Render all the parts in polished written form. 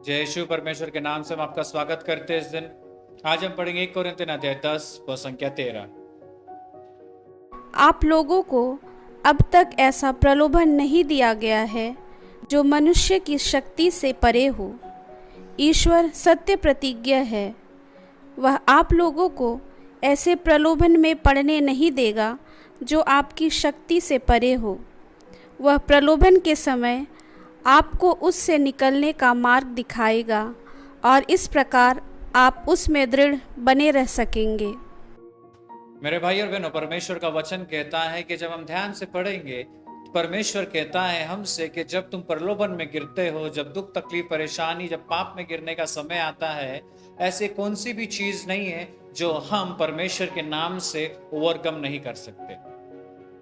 जय यीशु परमेश्वर के नाम से हम आपका स्वागत करते हैं इस दिन। आज हम पढ़ेंगे 1 कोरिन्थियन अध्याय 10 व संख्या 13। आप लोगों को अब तक ऐसा प्रलोभन नहीं दिया गया है जो मनुष्य की शक्ति से परे हो। ईश्वर सत्य प्रतिज्ञ है, वह आप लोगों को ऐसे प्रलोभन में पड़ने नहीं देगा जो आपकी शक्ति से परे हो। वह प्रलोभन के समय आपको उससे निकलने का मार्ग दिखाएगा और इस प्रकार आप उसमें दृढ़ बने रह सकेंगे। मेरे भाई और बहनों, परमेश्वर का वचन कहता है कि जब हम ध्यान से पढ़ेंगे तो परमेश्वर कहता है हमसे कि जब तुम प्रलोभन में गिरते हो, जब दुख तकलीफ परेशानी, जब पाप में गिरने का समय आता है, ऐसे कौन सी भी चीज नहीं है जो हम परमेश्वर के नाम से ओवरकम नहीं कर सकते।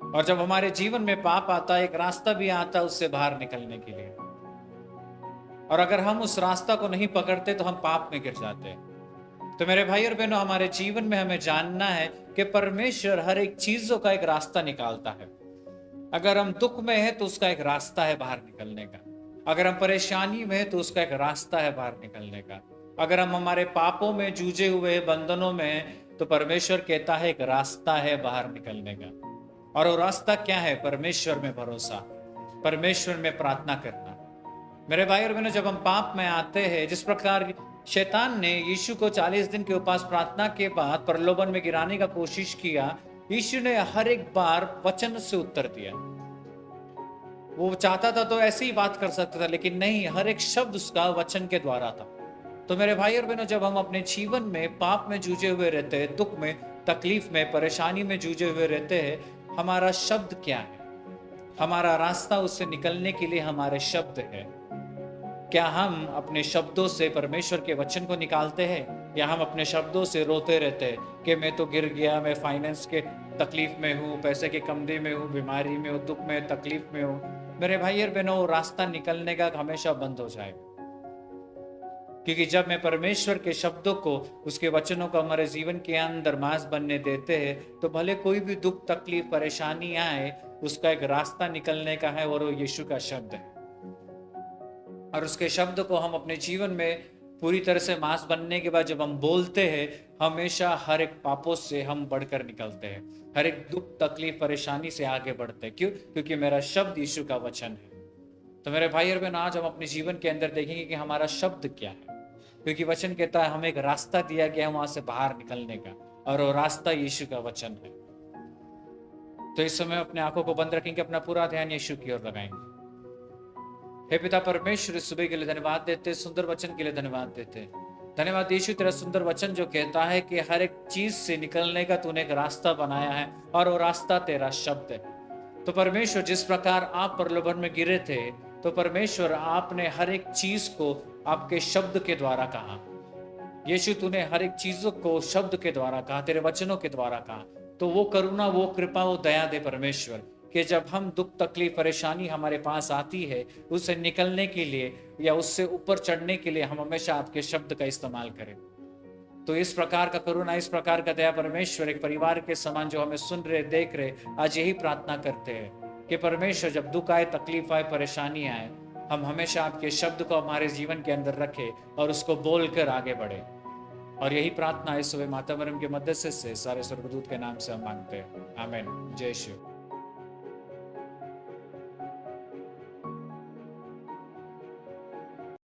और जब हमारे जीवन में पाप आता है, एक रास्ता भी आता है उससे बाहर निकलने के लिए, और अगर हम उस रास्ता को नहीं पकड़ते तो हम पाप में गिर जाते हैं। तो मेरे भाई और बहनों, हमारे जीवन में हमें जानना है कि परमेश्वर हर एक चीजों का एक रास्ता निकालता है। अगर हम दुख में हैं तो उसका एक रास्ता है बाहर निकलने का। अगर हम परेशानी में हैं तो उसका एक रास्ता है बाहर निकलने का। अगर हम हमारे पापों में जूझे हुए बंधनों में हैं तो परमेश्वर कहता है एक रास्ता है बाहर निकलने का। और वो रास्ता क्या है? परमेश्वर में भरोसा, परमेश्वर में प्रार्थना करना। मेरे भाई और बहनों, जब हम पाप में आते हैं, जिस प्रकार शैतान ने यीशु को 40 दिन के उपास प्रार्थना के बाद प्रलोभन में गिराने का कोशिश किया, यीशु ने हर एक बार वचन से उत्तर दिया। वो चाहता था तो ऐसे ही बात कर सकता था, लेकिन नहीं, हर एक शब्द उसका वचन के द्वारा था। तो मेरे भाई और बहनों, जब हम अपने जीवन में पाप में जूझे हुए रहते हैं, दुख में, तकलीफ में, परेशानी में जूझे हुए रहते हैं, हमारा शब्द क्या है? हमारा रास्ता उससे निकलने के लिए हमारे शब्द है। क्या हम अपने शब्दों से परमेश्वर के वचन को निकालते हैं, या हम अपने शब्दों से रोते रहते हैं कि मैं तो गिर गया, मैं फाइनेंस के तकलीफ में हूँ, पैसे की कमी में हूँ, बीमारी में हूँ, दुख में, तकलीफ में हूँ। मेरे भाई और बहनों, रास्ता निकलने का हमेशा बंद हो जाएगा। क्योंकि जब मैं परमेश्वर के शब्दों को, उसके वचनों को हमारे जीवन के अंदर मांस बनने देते हैं, तो भले कोई भी दुख तकलीफ परेशानी आए, उसका एक रास्ता निकलने का है, और वो यीशु का शब्द है। और उसके शब्द को हम अपने जीवन में पूरी तरह से मांस बनने के बाद जब हम बोलते हैं, हमेशा हर एक पापों से हम बढ़कर निकलते हैं, हर एक दुख तकलीफ परेशानी से आगे बढ़ते हैं। क्यों? क्योंकि मेरा शब्द यीशु का वचन है। तो मेरे भाई और बहन, आज हम अपने जीवन के अंदर देखेंगे कि हमारा शब्द क्या है। क्योंकि वचन कहता है हमें एक रास्ता दिया गया है वहां से बाहर निकलने का, और वो रास्ता यीशु का वचन है। तो इस समय अपने आंखों को बंद रखेंगे, अपना पूरा ध्यान यीशु की ओर लगाएंगे। हे पिता परमेश्वर, इस सुबह के लिए धन्यवाद देते, सुंदर वचन के लिए धन्यवाद देते। धन्यवाद यीशु, तेरा सुंदर वचन जो कहता है कि हर एक चीज से निकलने का तूने एक रास्ता बनाया है, और वो रास्ता तेरा शब्द है। तो परमेश्वर, जिस प्रकार आप प्रलोभन में गिरे थे, तो परमेश्वर आपने हर एक चीज को आपके शब्द के द्वारा कहा। यीशु, तूने हर एक चीजों को शब्द के द्वारा कहा, तेरे वचनों के द्वारा कहा। तो वो करुणा, वो कृपा, वो दया दे परमेश्वर, कि जब हम दुख तकलीफ परेशानी हमारे पास आती है, उससे निकलने के लिए या उससे ऊपर चढ़ने के लिए हम हमेशा आपके शब्द का इस्तेमाल करें। तो इस प्रकार का करुणा, इस प्रकार का दया परमेश्वर, एक परिवार के समान जो हमें सुन रहे, देख रहे, आज यही प्रार्थना करते हैं कि परमेश्वर, जब दुख आए, तकलीफ आए, परेशानी आए, हम हमेशा आपके शब्द को हमारे जीवन के अंदर रखें और उसको बोलकर आगे बढ़े। और यही प्रार्थना इस सुबह माता मरियम के मदद से सारे स्वर्गदूत के नाम से हम मांगते हैं। आमीन। जय श्री।